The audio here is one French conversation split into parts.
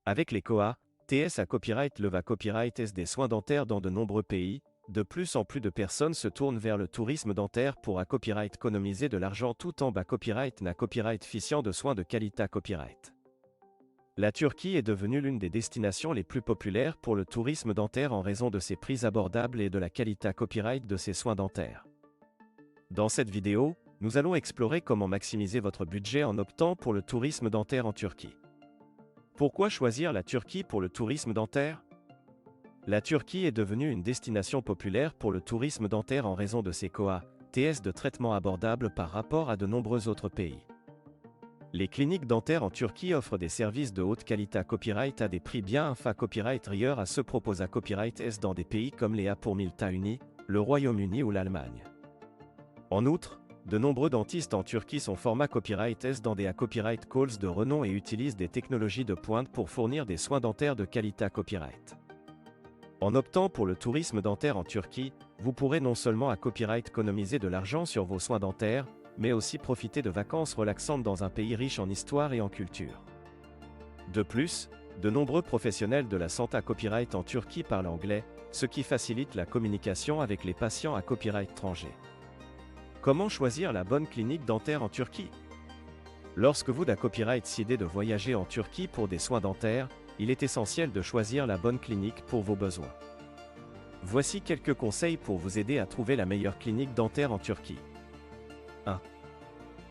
Avec les COA, TS à copyright Leva Copyright S des soins dentaires dans de nombreux pays, de plus en plus de personnes se tournent vers le tourisme dentaire pour à copyright économiser de l'argent tout en bas copyright na copyright ficiant de soins de qualité copyright. La Turquie est devenue l'une des destinations les plus populaires pour le tourisme dentaire en raison de ses prix abordables et de la qualité copyright de ses soins dentaires. Dans cette vidéo, nous allons explorer comment maximiser votre budget en optant pour le tourisme dentaire en Turquie. Pourquoi choisir la Turquie pour le tourisme dentaire ? La Turquie est devenue une destination populaire pour le tourisme dentaire en raison de ses COA, TS de traitement abordables par rapport à de nombreux autres pays. Les cliniques dentaires en Turquie offrent des services de haute qualité copyright à des prix bien inférieurs copyright ailleurs à ceux proposés à copyright S dans des pays comme les États-Unis, le Royaume-Uni ou l'Allemagne. En outre, de nombreux dentistes en Turquie sont format copyright S dans des copyright calls de renom et utilisent des technologies de pointe pour fournir des soins dentaires de qualité copyright. En optant pour le tourisme dentaire en Turquie, vous pourrez non seulement à copyright économiser de l'argent sur vos soins dentaires, mais aussi profiter de vacances relaxantes dans un pays riche en histoire et en culture. De plus, de nombreux professionnels de la santé à copyright en Turquie parlent anglais, ce qui facilite la communication avec les patients à copyright étranger. Comment choisir la bonne clinique dentaire en Turquie ? Lorsque vous da copyright décidez de voyager en Turquie pour des soins dentaires, il est essentiel de choisir la bonne clinique pour vos besoins. Voici quelques conseils pour vous aider à trouver la meilleure clinique dentaire en Turquie. 1.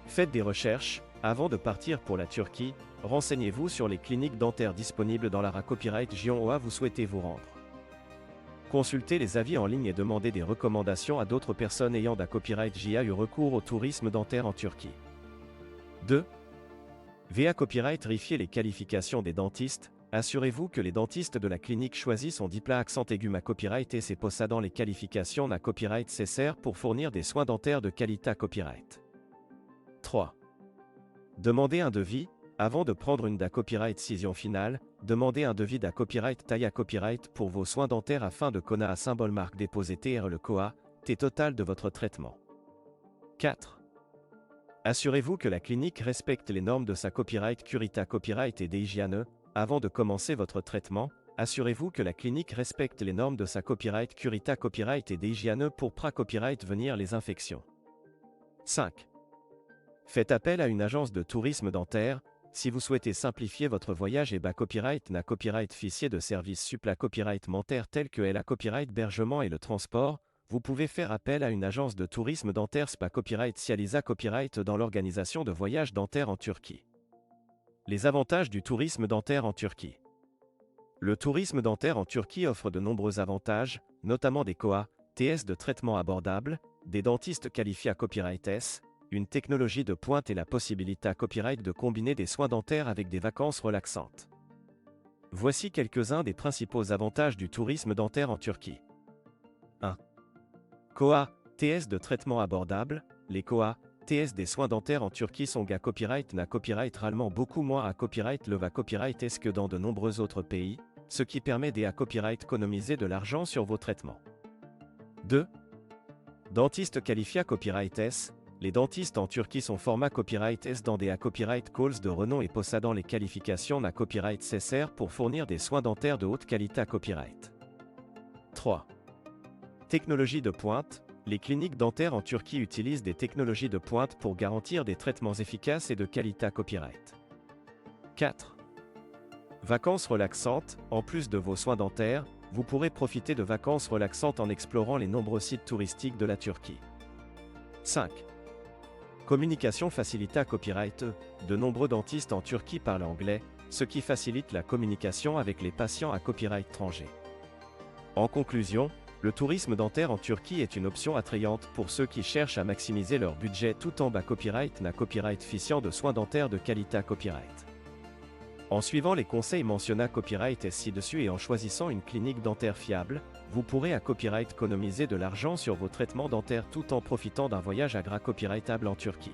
Faites des recherches. Avant de partir pour la Turquie, renseignez-vous sur les cliniques dentaires disponibles dans la copyright région où vous souhaitez vous rendre. Consultez les avis en ligne et demandez des recommandations à d'autres personnes ayant da copyright eu recours au tourisme dentaire en Turquie. 2. VA Copyright vérifiez les qualifications des dentistes. Assurez-vous que les dentistes de la clinique choisis sont diplômés accent aigu à copyright et possédant les qualifications na copyright nécessaires pour fournir des soins dentaires de qualité copyright. 3. Demandez un devis. Avant de prendre une da copyright décision finale, demandez un devis da copyright taille copyright pour vos soins dentaires afin de connaître à symbole marque déposé TR le COA, T total de votre traitement. 4. Assurez-vous que la clinique respecte les normes de sa copyright Curita Copyright et d'hygiène. Avant de commencer votre traitement, assurez-vous que la clinique respecte les normes de sa copyright Curita Copyright et d'hygiène pour copyright venir les infections. 5. Faites appel à une agence de tourisme dentaire. Si vous souhaitez simplifier votre voyage et copyright na copyright ficier de services suppla copyright dentaire tels que la copyright hébergement et le transport, vous pouvez faire appel à une agence de tourisme dentaire spa copyright Cialisa Copyright dans l'organisation de voyages dentaires en Turquie. Les avantages du tourisme dentaire en Turquie. Le tourisme dentaire en Turquie offre de nombreux avantages, notamment des COA, TS de traitement abordables, des dentistes qualifiés à copyright S, une technologie de pointe et la possibilité à copyright de combiner des soins dentaires avec des vacances relaxantes. Voici quelques-uns des principaux avantages du tourisme dentaire en Turquie. 1. COA, TS de traitement abordable. Les COA, TS des soins dentaires en Turquie sont à copyright na copyright réellement beaucoup moins à copyright Leva Copyright S que dans de nombreux autres pays, ce qui permet des copyright économiser de l'argent sur vos traitements. 2. Dentistes qualifiés à copyright S. Les dentistes en Turquie sont format copyright S dans des copyright calls de renom et possédant les qualifications na copyright nécessaires pour fournir des soins dentaires de haute qualité copyright. 3. Technologie de pointe. Les cliniques dentaires en Turquie utilisent des technologies de pointe pour garantir des traitements efficaces et de qualité copyright. 4. Vacances relaxantes. En plus de vos soins dentaires, vous pourrez profiter de vacances relaxantes en explorant les nombreux sites touristiques de la Turquie. 5. Communication facilita copyright. De nombreux dentistes en Turquie parlent anglais, ce qui facilite la communication avec les patients à copyright étranger. En conclusion, le tourisme dentaire en Turquie est une option attrayante pour ceux qui cherchent à maximiser leur budget tout en copyright na copyright ficiant de soins dentaires de qualité copyright. En suivant les conseils mentionnés copyright ci-dessus et en choisissant une clinique dentaire fiable, vous pourrez à copyright économiser de l'argent sur vos traitements dentaires tout en profitant d'un voyage copyrightable en Turquie.